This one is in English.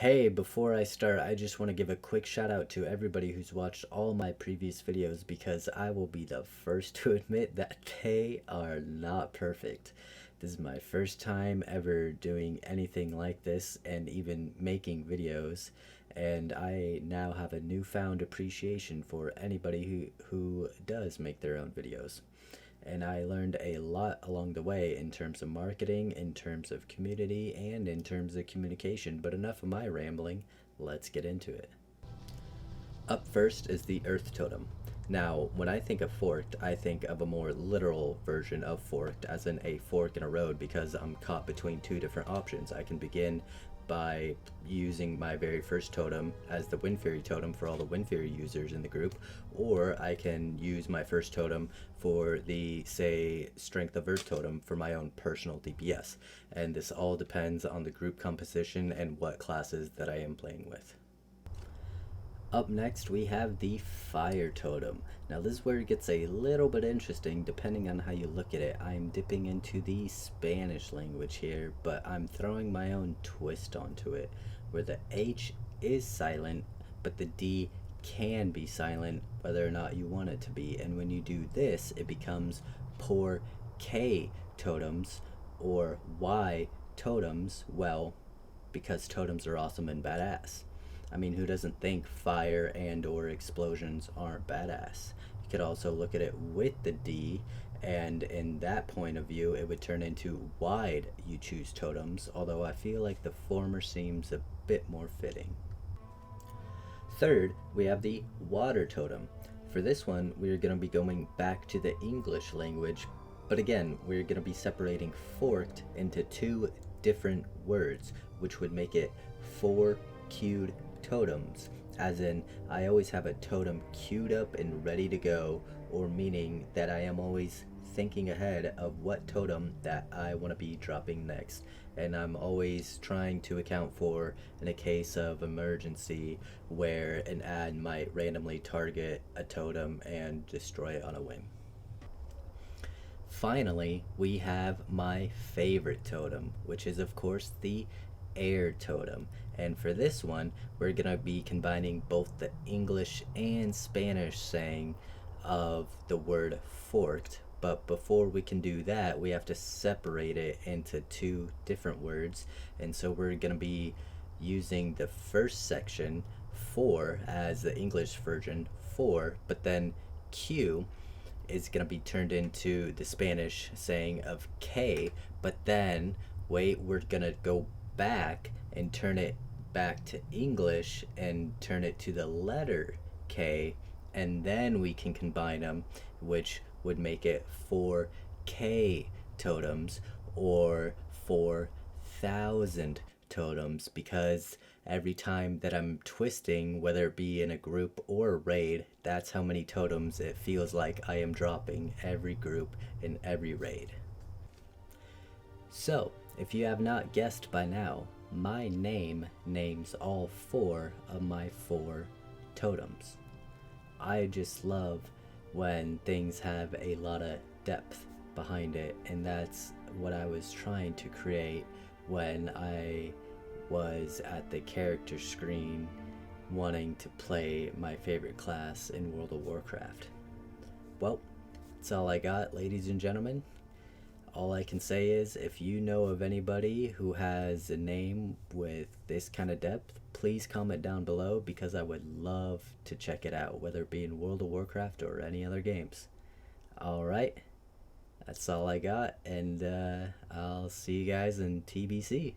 Hey, before I start, I just want to give a quick shout out to everybody who's watched all my previous videos because I will be the first to admit that they are not perfect. This is my first time ever doing anything like this and even making videos, and I now have a newfound appreciation for anybody who does make their own videos. And I learned a lot along the way in terms of marketing, in terms of community, and in terms of communication. But enough of my rambling, let's get into it. Up first is the Earth Totem. Now, when I think of forked, I think of a more literal version of forked, as in a fork in a road, because I'm caught between two different options. I can begin by using my very first totem as the Wind Fairy totem for all the Wind Fairy users in the group, or I can use my first totem for the, say, Strength of Earth totem for my own personal DPS. And this all depends on the group composition and what classes that I am playing with. Up next, we have the Fire Totem. Now this is where it gets a little bit interesting depending on how you look at it. I'm dipping into the Spanish language here, but I'm throwing my own twist onto it, where the H is silent, but the D can be silent whether or not you want it to be. And when you do this, it becomes poor K totems or Y totems, well, because totems are awesome and badass. I mean, who doesn't think fire and or explosions aren't badass? You could also look at it with the D, and in that point of view, it would turn into wide you choose totems, although I feel like the former seems a bit more fitting. Third, we have the Water Totem. For this one, we're going to be going back to the English language, but again, we're going to be separating forked into two different words, which would make it four queued totems, as in I always have a totem queued up and ready to go, or meaning that I am always thinking ahead of what totem that I want to be dropping next, and I'm always trying to account for in a case of emergency where an ad might randomly target a totem and destroy it on a whim. Finally, we have my favorite totem, which is of course the Air Totem. And for this one, we're gonna be combining both the English and Spanish saying of the word forked. But before we can do that, we have to separate it into two different words. And so we're gonna be using the first section, for, as the English version, for, but then Q is gonna be turned into the Spanish saying of K, but then, wait, we're gonna go back and turn it back to English and turn it to the letter K, and then we can combine them, which would make it 4K totems or 4,000 totems, because every time that I'm twisting, whether it be in a group or a raid, that's how many totems it feels like I am dropping every group in every raid. So, if you have not guessed by now, my name names all four of my four totems. I just love when things have a lot of depth behind it, and that's what I was trying to create when I was at the character screen wanting to play my favorite class in World of Warcraft. Well, that's all I got, ladies and gentlemen. All I can say is, if you know of anybody who has a name with this kind of depth, please comment down below, because I would love to check it out, whether it be in World of Warcraft or any other games. Alright, that's all I got, and I'll see you guys in TBC.